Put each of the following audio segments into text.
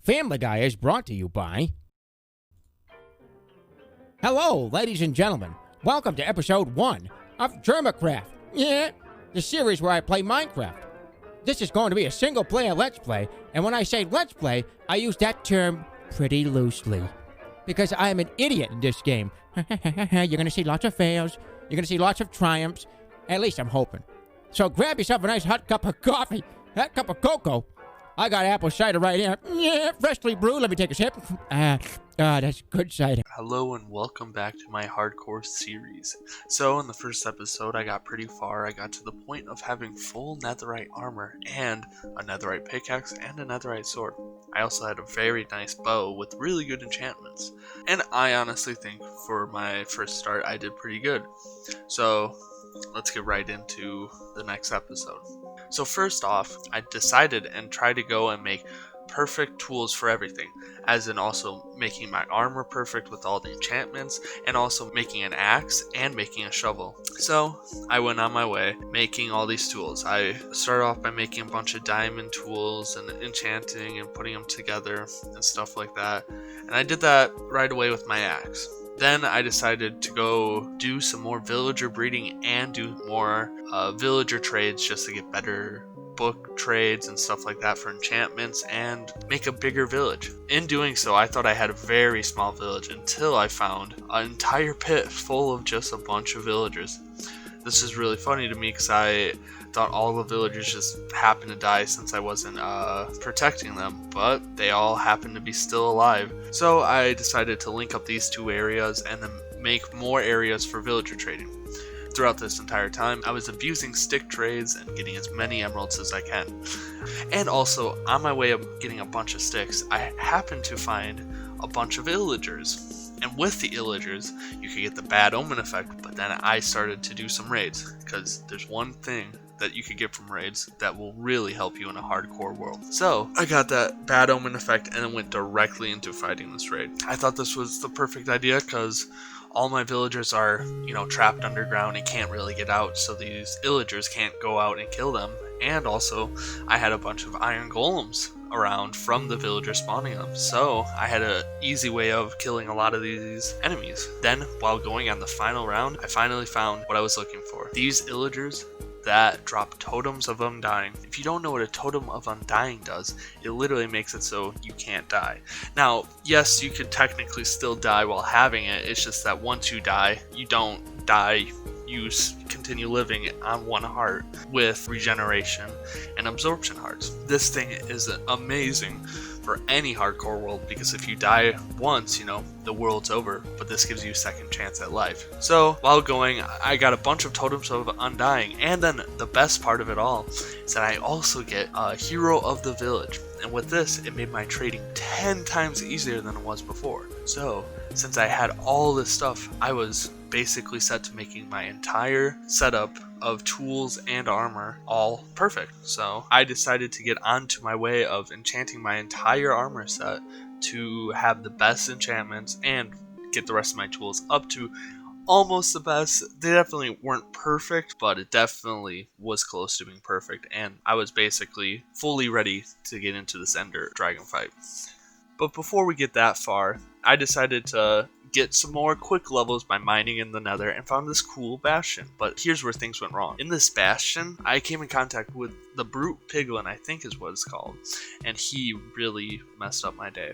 Family Guy is brought to you by... Hello, ladies and gentlemen. Welcome to episode 1 of Germacraft. Yeah, the series where I play Minecraft. This is going to be a single-player Let's Play, and when I say Let's Play, I use that term pretty loosely. Because I am an idiot in this game. You're going to see lots of fails. You're going to see lots of triumphs. At least I'm hoping. So grab yourself a nice hot cup of coffee. That cup of cocoa. I got apple cider right here. Yeah, freshly brewed. Let me take a sip. That's good cider. Hello and welcome back to my Harsdcore series. So in the first episode I got pretty far. I got to the point of having full netherite armor and a netherite pickaxe and a netherite sword. I also had a very nice bow with really good enchantments. And I honestly think for my first start I did pretty good. So let's get right into the next episode. So first off, I decided and tried to go and make perfect tools for everything, as in also making my armor perfect with all the enchantments, and also making an axe and making a shovel. So I went on my way making all these tools. I started off by making a bunch of diamond tools and enchanting and putting them together and stuff like that, and I did that right away with my axe. Then I decided to go do some more villager breeding and do more villager trades just to get better book trades and stuff like that for enchantments and make a bigger village. In doing so, I thought I had a very small village until I found an entire pit full of just a bunch of villagers. This is really funny to me because I thought all the villagers just happened to die since I wasn't protecting them, but they all happened to be still alive. So I decided to link up these two areas and then make more areas for villager trading. Throughout this entire time, I was abusing stick trades and getting as many emeralds as I can. And also, on my way of getting a bunch of sticks, I happened to find a bunch of illagers. And with the illagers, you could get the bad omen effect, but then I started to do some raids, because there's one thing that you could get from raids that will really help you in a hardcore world. So I got that bad omen effect and then went directly into fighting this raid. I thought this was the perfect idea because all my villagers are, trapped underground and can't really get out, so these illagers can't go out and kill them. And also, I had a bunch of iron golems around from the villagers spawning them, so I had an easy way of killing a lot of these enemies. Then, while going on the final round, I finally found what I was looking for. These illagers that drop totems of undying. If you don't know what a totem of undying does, it literally makes it so you can't die. Now, yes, you could technically still die while having it, it's just that once you die, you don't die, you continue living on one heart with regeneration and absorption hearts. This thing is amazing for any hardcore world because if you die once, the world's over, but this gives you a second chance at life. So while going, I got a bunch of totems of undying, and then the best part of it all is that I also get a hero of the village. And with this, it made my trading 10 times easier than it was before. So since I had all this stuff, I was basically set to making my entire setup of tools and armor all perfect. So I decided to get onto my way of enchanting my entire armor set to have the best enchantments and get the rest of my tools up to almost the best. They definitely weren't perfect, but it definitely was close to being perfect, and I was basically fully ready to get into this Ender Dragon fight. But before we get that far, I decided to get some more quick levels by mining in the nether and found this cool bastion. But here's where things went wrong. In this bastion, I came in contact with the brute piglin, I think is what it's called, and he really messed up my day.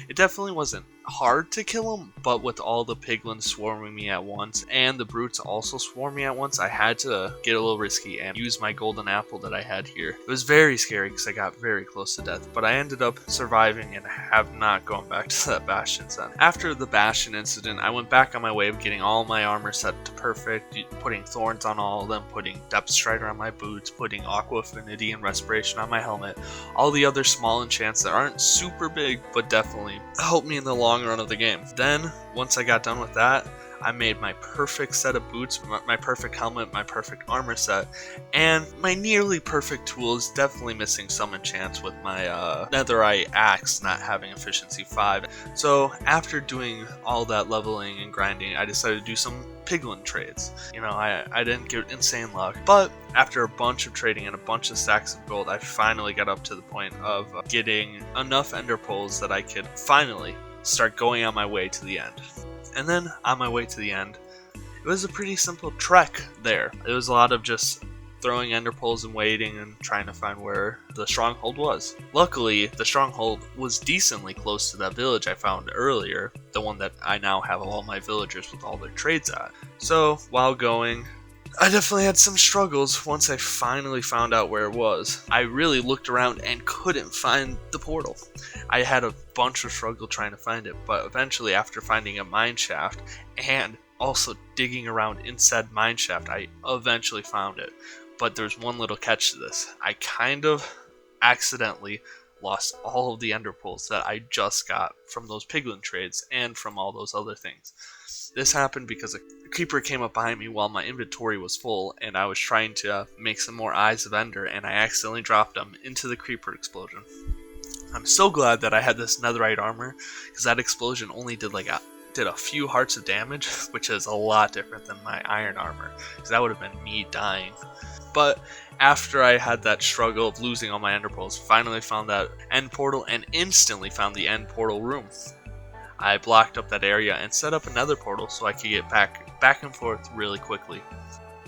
It definitely wasn't hard to kill him, but with all the piglins swarming me at once and the brutes also swarming me at once, I had to get a little risky and use my golden apple that I had here. It was very scary because I got very close to death, but I ended up surviving and have not gone back to that bastion since. After the bastion incident, I went back on my way of getting all my armor set to perfect, putting thorns on all of them, putting depth strider on my boots, putting aqua affinity and respiration on my helmet, all the other small enchants that aren't super big but definitely help me in the long run of the game. Then once I got done with that, I made my perfect set of boots, my perfect helmet, my perfect armor set, and my nearly perfect tools, definitely missing some enchants with my netherite axe not having efficiency 5. So after doing all that leveling and grinding, I decided to do some piglin trades. You know, I didn't get insane luck, but after a bunch of trading and a bunch of stacks of gold, I finally got up to the point of getting enough ender pearls that I could finally start going on my way to the end. And then on my way to the end, it was a pretty simple trek there. It was a lot of just throwing ender pearls and waiting and trying to find where the stronghold was. Luckily, the stronghold was decently close to that village I found earlier, the one that I now have all my villagers with all their trades at. So while going, I definitely had some struggles once I finally found out where it was. I really looked around and couldn't find the portal. I had a bunch of struggle trying to find it, but eventually after finding a mine shaft and also digging around inside mine shaft, I eventually found it. But there's one little catch to this. I kind of accidentally lost all of the ender pearls that I just got from those piglin trades and from all those other things. This happened because a creeper came up behind me while my inventory was full, and I was trying to make some more eyes of ender, and I accidentally dropped them into the creeper explosion. I'm so glad that I had this netherite armor, because that explosion only did a few hearts of damage, which is a lot different than my iron armor, because that would have been me dying. But after I had that struggle of losing all my ender pearls, finally found that end portal and instantly found the end portal room. I blocked up that area and set up another portal so I could get back and forth really quickly.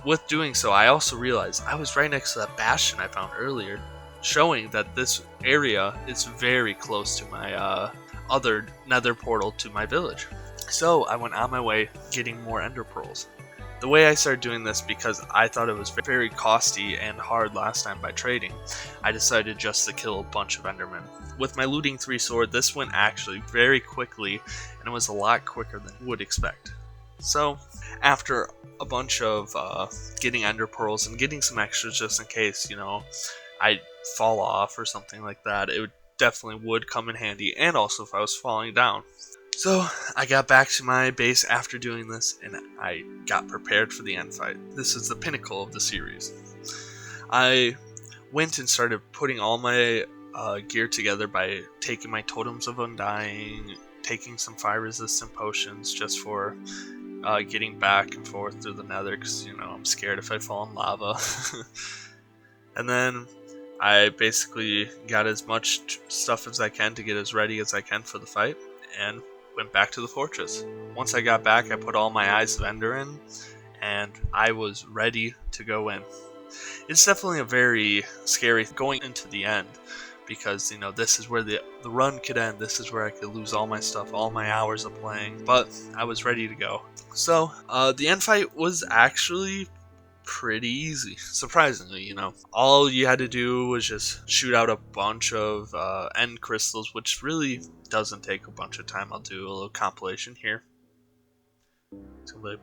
With doing so, I also realized I was right next to that bastion I found earlier, showing that this area is very close to my other nether portal to my village. So I went on my way getting more ender pearls. The way I started doing this, because I thought it was very costly and hard last time by trading, I decided just to kill a bunch of endermen. With my looting 3 sword, this went actually very quickly, and it was a lot quicker than you would expect. So, after a bunch of getting ender pearls and getting some extras just in case, you know, I fall off or something like that, it definitely would come in handy, and also if I was falling down. So, I got back to my base after doing this, and I got prepared for the end fight. This is the pinnacle of the series. I went and started putting all my gear together by taking my totems of undying, taking some fire resistant potions just for getting back and forth through the nether, because, you know, I'm scared if I fall in lava. And then I basically got as much stuff as I can to get as ready as I can for the fight, and went back to the fortress. Once I got back, I put all my eyes of ender in, and I was ready to go in. It's definitely a very scary going into the end, because, you know, this is where the run could end. This is where I could lose all my stuff, all my hours of playing, but I was ready to go. So the end fight was actually pretty easy, surprisingly. You know, all you had to do was just shoot out a bunch of end crystals, which really doesn't take a bunch of time. I'll do a little compilation here. So like,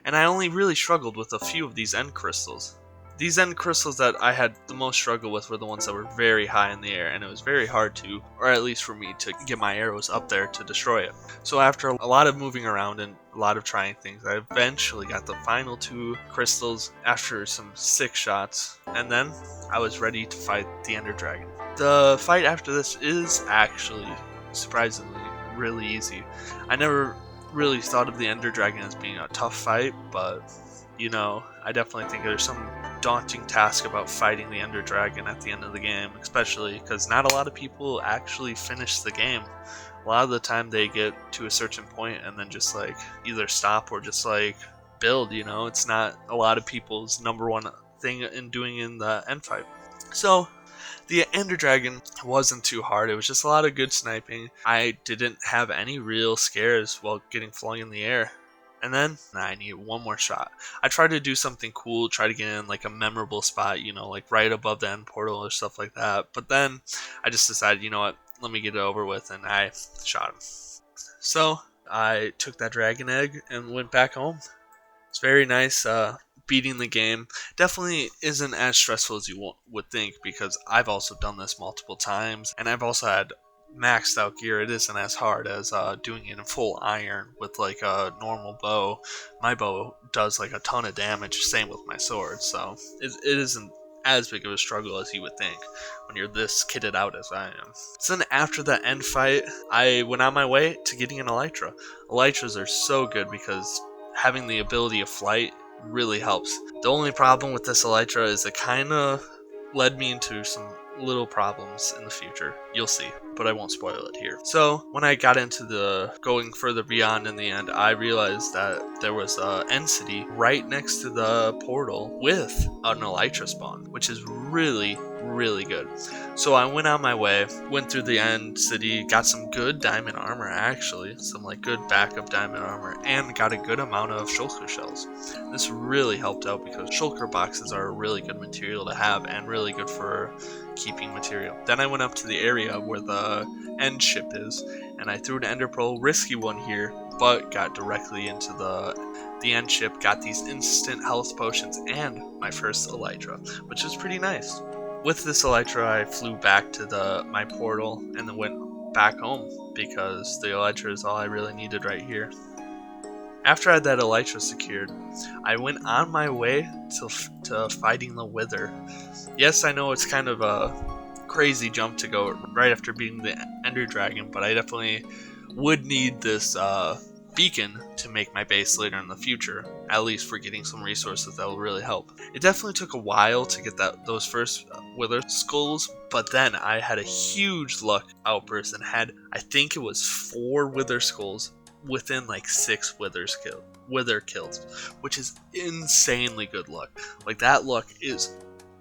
and I only really struggled with a few of these end crystals. These end crystals that I had the most struggle with were the ones that were very high in the air, and it was very hard to, or at least for me, to get my arrows up there to destroy it. So after a lot of moving around and a lot of trying things, I eventually got the final 2 crystals after some 6 shots, and then I was ready to fight the Ender Dragon. The fight after this is actually, surprisingly, really easy. I never really thought of the Ender Dragon as being a tough fight, but, you know, I definitely think there's some daunting task about fighting the Ender Dragon at the end of the game, especially because not a lot of people actually finish the game. A lot of the time they get to a certain point and then just like either stop or just like build, you know. It's not a lot of people's number one thing in doing in the end fight. So the Ender Dragon wasn't too hard. It was just a lot of good sniping. I didn't have any real scares while getting flung in the air. And then I need one more shot. I tried to do something cool, try to get in like a memorable spot, you know, like right above the end portal or stuff like that. But then I just decided, you know what, let me get it over with, and I shot him. So I took that dragon egg and went back home. It's very nice. Beating the game definitely isn't as stressful as you would think, because I've also done this multiple times, and I've also had maxed out gear, it isn't as hard as doing it in full iron with like a normal bow. My bow does like a ton of damage, same with my sword, so it isn't as big of a struggle as you would think when you're this kitted out as I am. So then after that end fight, I went on my way to getting an elytra. Elytras are so good because having the ability of flight really helps. The only problem with this elytra is it kind of led me into some little problems in the future. You'll see, but I won't spoil it here. So when I got into the going further beyond in the end, I realized that there was a end city right next to the portal with an elytra spawn, which is really good. So I went on my way, went through the end city, got some good diamond armor actually, some like good backup diamond armor, and got a good amount of shulker shells. This really helped out because shulker boxes are a really good material to have and really good for keeping material. Then I went up to the area where the end ship is, and I threw an ender pearl, risky one here, but got directly into the end ship, got these instant health potions and my first elytra, which is pretty nice. With this elytra, I flew back to my portal and then went back home because the elytra is all I really needed right here. After I had that elytra secured, I went on my way to fighting the Wither. Yes, I know it's kind of a crazy jump to go right after beating the Ender Dragon, but I definitely would need this beacon to make my base later in the future, at least for getting some resources that will really help. It definitely took a while to get those first Wither skulls, but then I had a huge luck outburst and had, I think it was 4 Wither skulls within like 6 Wither kills, which is insanely good luck. Like that luck is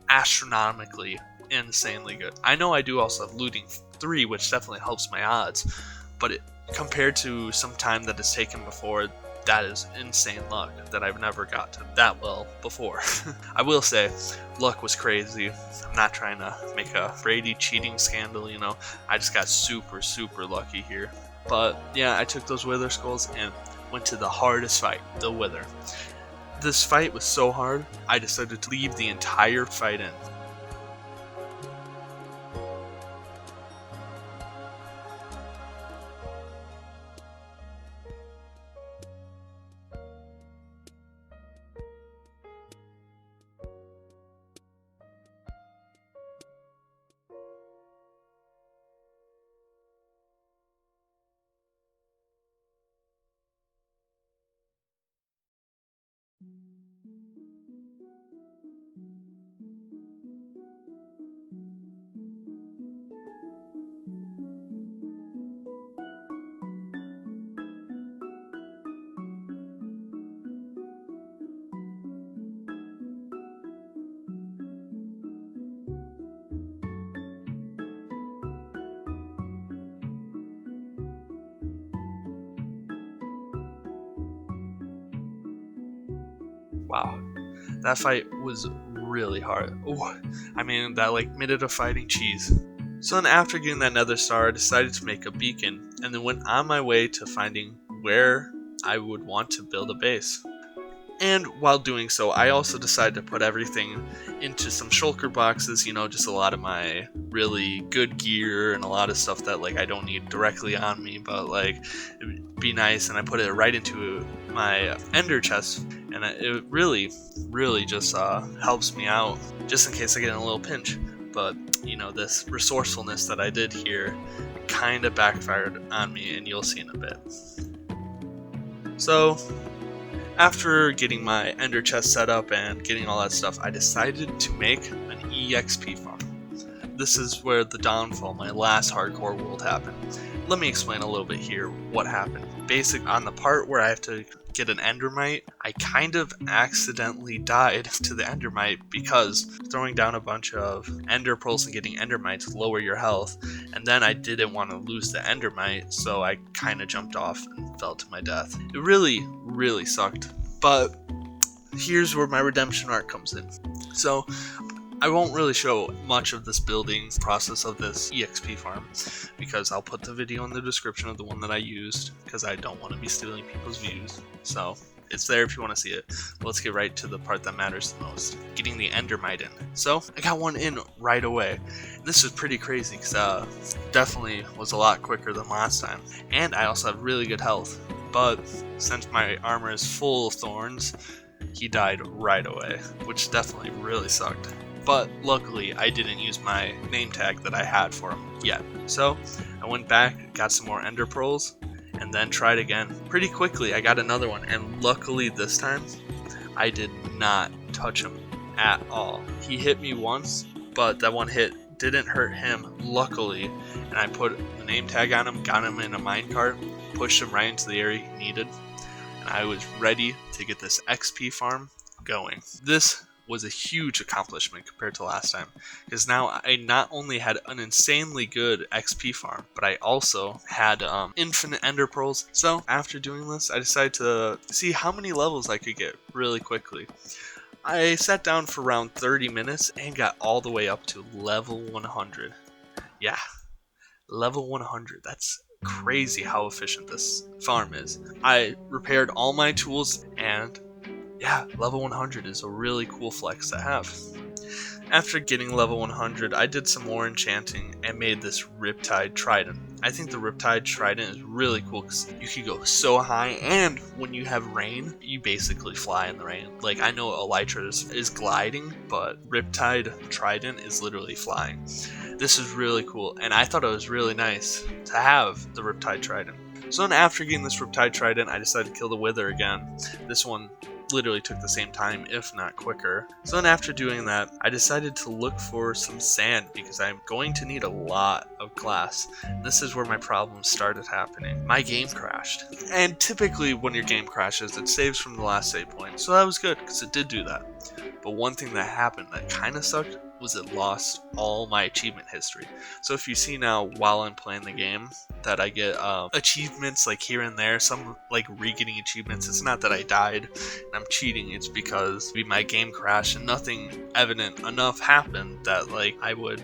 astronomically insanely good. I know I do also have looting 3, which definitely helps my odds, but compared to some time that it's taken before, that is insane luck that I've never got to that well before. I will say, luck was crazy. I'm not trying to make a Brady cheating scandal, you know. I just got super lucky here. But yeah, I took those Wither skulls and went to the hardest fight, the Wither. This fight was so hard, I decided to leave the entire fight in. Wow, that fight was really hard. Ooh, I mean, that like minute of fighting cheese. So then after getting that nether star, I decided to make a beacon, and then went on my way to finding where I would want to build a base. And while doing so, I also decided to put everything into some shulker boxes, you know, just a lot of my really good gear and a lot of stuff that like I don't need directly on me, but like it'd be nice, and I put it right into my ender chest, and it really just helps me out just in case I get in a little pinch. But you know, this resourcefulness that I did here kind of backfired on me, and you'll see in a bit. So after getting my ender chest set up and getting all that stuff, I decided to make an EXP farm. This is where the downfall, my last hardcore world, happened. Let me explain a little bit here what happened. Basically, on the part where I have to get an endermite, I kind of accidentally died to the endermite because throwing down a bunch of ender pearls and getting endermites lower your health, and then I didn't want to lose the endermite, so I kind of jumped off and fell to my death. It really sucked, but here's where my redemption arc comes in. So I won't really show much of this building process of this EXP farm because I'll put the video in the description of the one that I used because I don't want to be stealing people's views. So it's there if you want to see it. But let's get right to the part that matters the most, getting the Endermite in. So I got one in right away. This was pretty crazy because definitely was a lot quicker than last time, and I also have really good health. But since my armor is full of thorns, he died right away, which definitely really sucked. But luckily, I didn't use my name tag that I had for him yet. So I went back, got some more ender pearls, and then tried again. Pretty quickly, I got another one, and luckily this time, I did not touch him at all. He hit me once, but that one hit didn't hurt him, luckily, and I put the name tag on him, got him in a minecart, pushed him right into the area he needed, and I was ready to get this XP farm going. This was a huge accomplishment compared to last time, because now I not only had an insanely good XP farm, but I also had infinite ender pearls. So after doing this, I decided to see how many levels I could get really quickly. I sat down for around 30 minutes and got all the way up to level 100. Yeah, level 100. That's crazy how efficient this farm is. I repaired all my tools, and yeah, level 100 is a really cool flex to have. After getting level 100, I did some more enchanting and made this Riptide Trident. I think the Riptide Trident is really cool because you can go so high, and when you have rain, you basically fly in the rain. Like, I know Elytra is gliding, but Riptide Trident is literally flying. This is really cool, and I thought it was really nice to have the Riptide Trident. So then after getting this Riptide Trident, I decided to kill the Wither again. This one literally took the same time, if not quicker. So then after doing that, I decided to look for some sand because I'm going to need a lot of glass. This is where my problems started happening. My game crashed. And typically when your game crashes, it saves from the last save point. So that was good because it did do that. But one thing that happened that kind of sucked was it lost all my achievement history. So if you see now while I'm playing the game that I get achievements like here and there, some like re-getting achievements, it's not that I died and I'm cheating, it's because my game crashed and nothing evident enough happened that like I would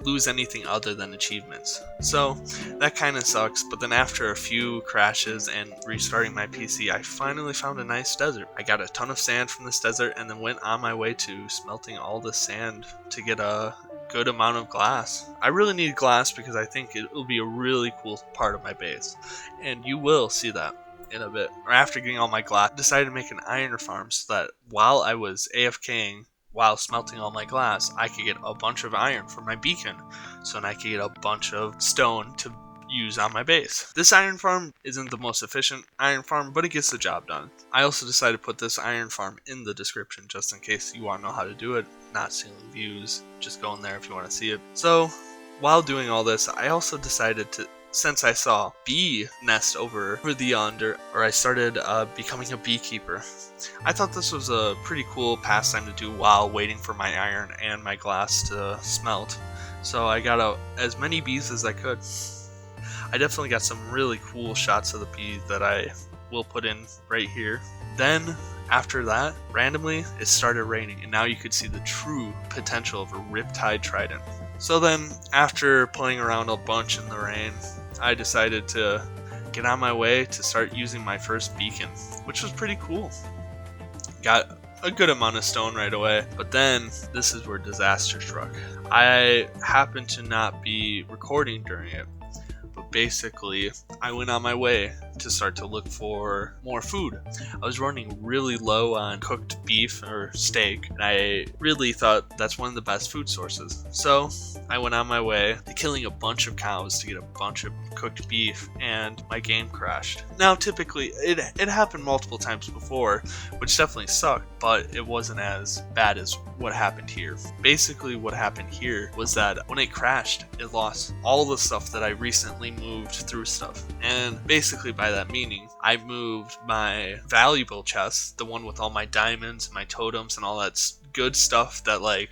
lose anything other than achievements. So that kind of sucks, but then after a few crashes and restarting my PC, I finally found a nice desert. I got a ton of sand from this desert and then went on my way to smelting all the sand to get a good amount of glass. I really need glass because I think it will be a really cool part of my base, and you will see that in a bit. Or after getting all my glass, I decided to make an iron farm so that while I was AFKing, while smelting all my glass, I could get a bunch of iron for my beacon, so then I could get a bunch of stone to use on my base. This iron farm isn't the most efficient iron farm, but it gets the job done. I also decided to put this iron farm in the description just in case you want to know how to do it. Not stealing views, just go in there if you want to see it. So while doing all this, I also decided to, since I saw bee nest over the yonder, or I started becoming a beekeeper. I thought this was a pretty cool pastime to do while waiting for my iron and my glass to smelt. So I got as many bees as I could. I definitely got some really cool shots of the bee that I will put in right here. Then after that, randomly it started raining, and now you could see the true potential of a Riptide Trident. So then after playing around a bunch in the rain, I decided to get on my way to start using my first beacon, which was pretty cool. Got a good amount of stone right away, but then this is where disaster struck. I happened to not be recording during it, but basically I went on my way to start to look for more food. I was running really low on cooked beef or steak, and I really thought that's one of the best food sources. So I went on my way to killing a bunch of cows to get a bunch of cooked beef, and my game crashed. Now typically it happened multiple times before, which definitely sucked, but it wasn't as bad as what happened here. Basically what happened here was that when it crashed, it lost all the stuff that I recently moved through stuff. And basically by that meaning, I moved my valuable chest, the one with all my diamonds, my totems, and all that good stuff that like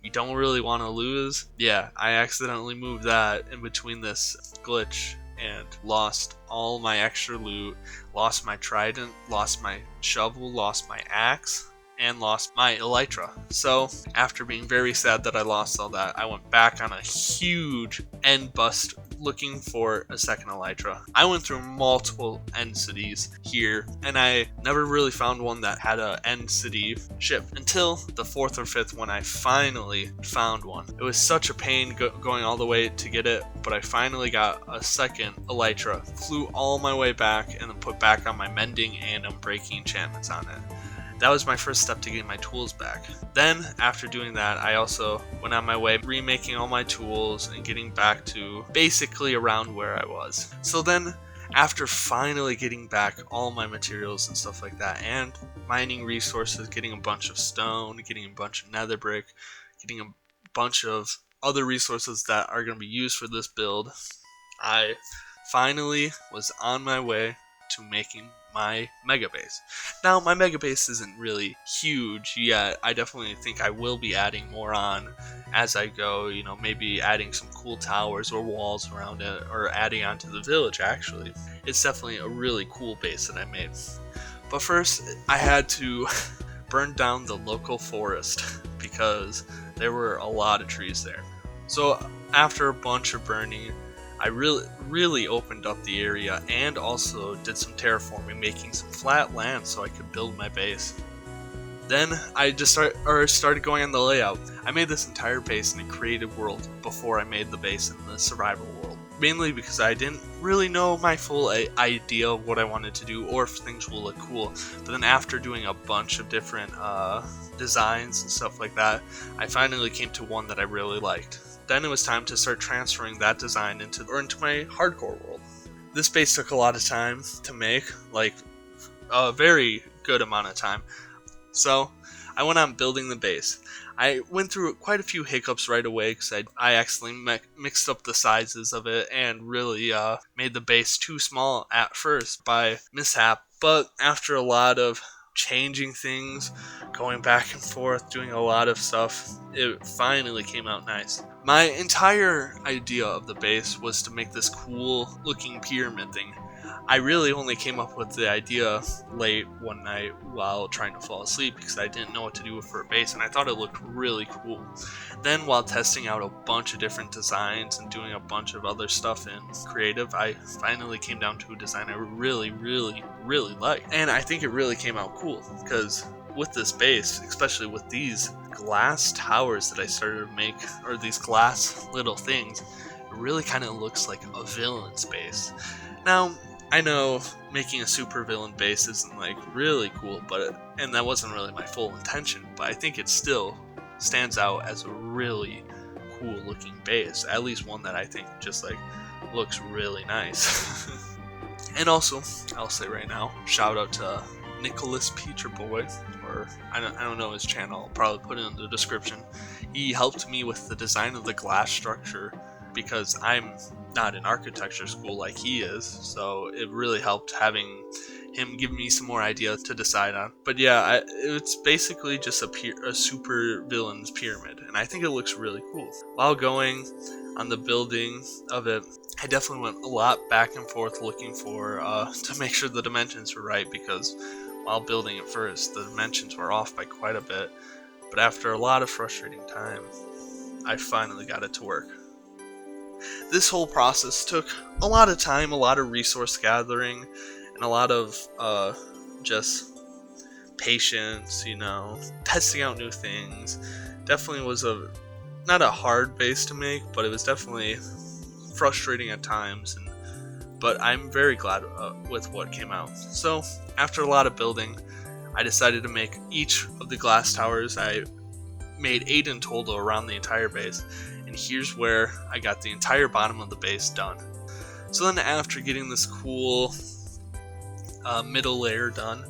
you don't really want to lose. Yeah, I accidentally moved that in between this glitch and lost all my extra loot, lost my trident, lost my shovel, lost my axe, and lost my elytra. So after being very sad that I lost all that, I went back on a huge end bust looking for a second elytra. I went through multiple end cities here, and I never really found one that had a end city ship until the 4th or 5th when I finally found one. It was such a pain going all the way to get it, but I finally got a second elytra, flew all my way back, and then put back on my mending and unbreaking enchantments on it. That was my first step to getting my tools back. Then, after doing that, I also went on my way remaking all my tools and getting back to basically around where I was. So then, after finally getting back all my materials and stuff like that, and mining resources, getting a bunch of stone, getting a bunch of nether brick, getting a bunch of other resources that are going to be used for this build, I finally was on my way to making my mega base. Now, my mega base isn't really huge yet. I definitely think I will be adding more on as I go, you know, maybe adding some cool towers or walls around it, or adding onto the village actually. It's definitely a really cool base that I made. But first, I had to burn down the local forest because there were a lot of trees there. So after a bunch of burning, I really opened up the area and also did some terraforming, making some flat land so I could build my base. Then I just started going on the layout. I made this entire base in a creative world before I made the base in the survival world. Mainly because I didn't really know my full idea of what I wanted to do or if things will look cool. But then after doing a bunch of different designs and stuff like that, I finally came to one that I really liked. Then it was time to start transferring that design into my hardcore world. This base took a lot of time to make, like a very good amount of time. So I went on building the base. I went through quite a few hiccups right away because I accidentally mixed up the sizes of it and really made the base too small at first by mishap. But after a lot of changing things, going back and forth, doing a lot of stuff, it finally came out nice. My entire idea of the base was to make this cool looking pyramid thing. I really only came up with the idea late one night while trying to fall asleep because I didn't know what to do for a base, and I thought it looked really cool. Then while testing out a bunch of different designs and doing a bunch of other stuff in creative, I finally came down to a design I really liked. And I think it really came out cool because with this base, especially with these glass towers that I started to make, or these glass little things, it really kind of looks like a villain's base. Now, I know making a super villain base isn't like really cool, and that wasn't really my full intention, but I think it still stands out as a really cool looking base, at least one that I think just like looks really nice. And also, I'll say right now, shout out to Nicholas Peterboy, or I don't know his channel, I'll probably put it in the description. He helped me with the design of the glass structure because I'm not in architecture school like he is, so it really helped having him give me some more ideas to decide on. But yeah, it's basically just a super villain's pyramid, and I think it looks really cool. While going on the building of it, I definitely went a lot back and forth looking for to make sure the dimensions were right, because while building it first, the dimensions were off by quite a bit. But after a lot of frustrating time, I finally got it to work. This whole process took a lot of time, a lot of resource gathering, and a lot of just patience, you know, testing out new things. Definitely was not a hard base to make, but it was definitely frustrating at times, but I'm very glad with what came out. So after a lot of building, I decided to make each of the glass towers. I made 8 in total around the entire base, and here's where I got the entire bottom of the base done. So then after getting this cool middle layer done,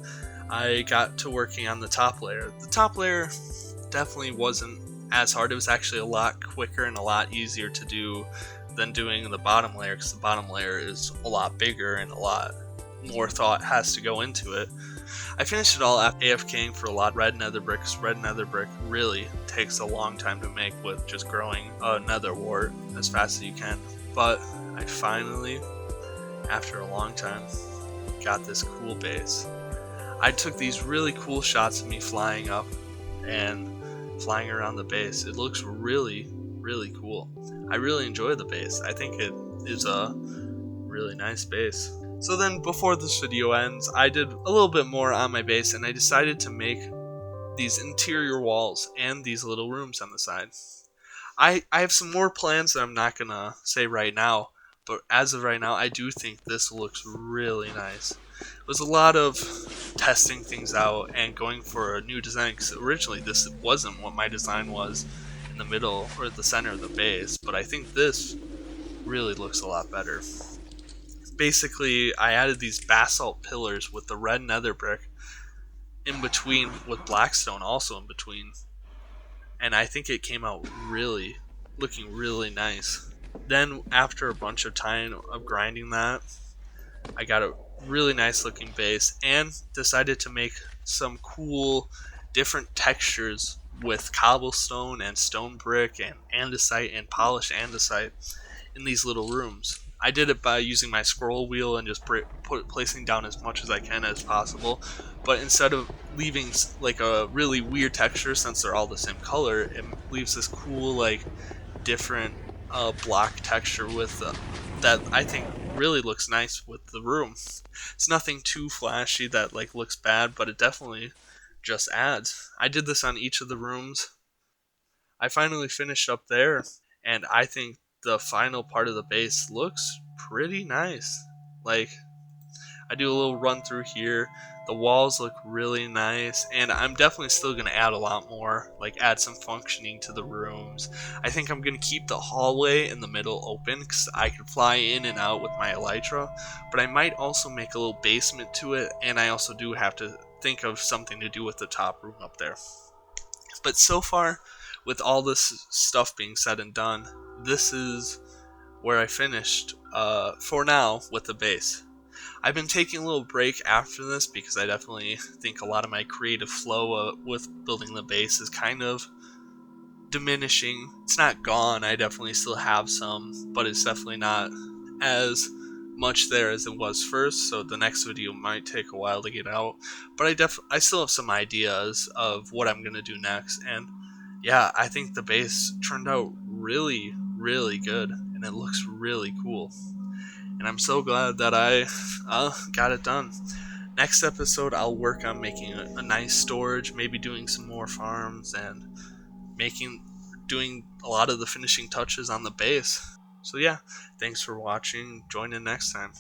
I got to working on the top layer. The top layer definitely wasn't as hard. It was actually a lot quicker and a lot easier to do than doing the bottom layer, because the bottom layer is a lot bigger and a lot more thought has to go into it. I finished it all after AFKing for a lot of red nether bricks. Red nether brick really takes a long time to make with just growing a nether wart as fast as you can. But I finally, after a long time, got this cool base. I took these really cool shots of me flying up and flying around the base. It looks really, really cool. I really enjoy the base. I think it is a really nice base. So then before this video ends, I did a little bit more on my base and I decided to make these interior walls and these little rooms on the side. I have some more plans that I'm not gonna say right now, but as of right now, I do think this looks really nice. It was a lot of testing things out and going for a new design, because originally this wasn't what my design was in the middle or the center of the base, but I think this really looks a lot better. Basically, I added these basalt pillars with the red nether brick in between, with blackstone also in between, and I think it came out really looking really nice. Then after a bunch of time of grinding that, I got a really nice looking base and decided to make some cool different textures with cobblestone and stone brick and andesite and polished andesite in these little rooms. I did it by using my scroll wheel and just placing down as much as I can as possible. But instead of leaving like a really weird texture, since they're all the same color, it leaves this cool like different block texture with that I think really looks nice with the room. It's nothing too flashy that like looks bad, but it definitely just adds. I did this on each of the rooms. I finally finished up there, and I think the final part of the base looks pretty nice. Like, I do a little run through here. The walls look really nice, and I'm definitely still going to add a lot more, like add some functioning to the rooms. I think I'm going to keep the hallway in the middle open because I can fly in and out with my elytra, but I might also make a little basement to it, and I also do have to think of something to do with the top room up there. But so far, with all this stuff being said and done, this is where I finished for now with the base. I've been taking a little break after this because I definitely think a lot of my creative flow with building the base is kind of diminishing. It's not gone, I definitely still have some, but it's definitely not as much there as it was first, so the next video might take a while to get out. But I still have some ideas of what I'm going to do next, and yeah, I think the base turned out really, really good, and it looks really cool. And I'm so glad that I got it done. Next episode, I'll work on making a nice storage, maybe doing some more farms, and doing a lot of the finishing touches on the base. So yeah, thanks for watching. Join in next time.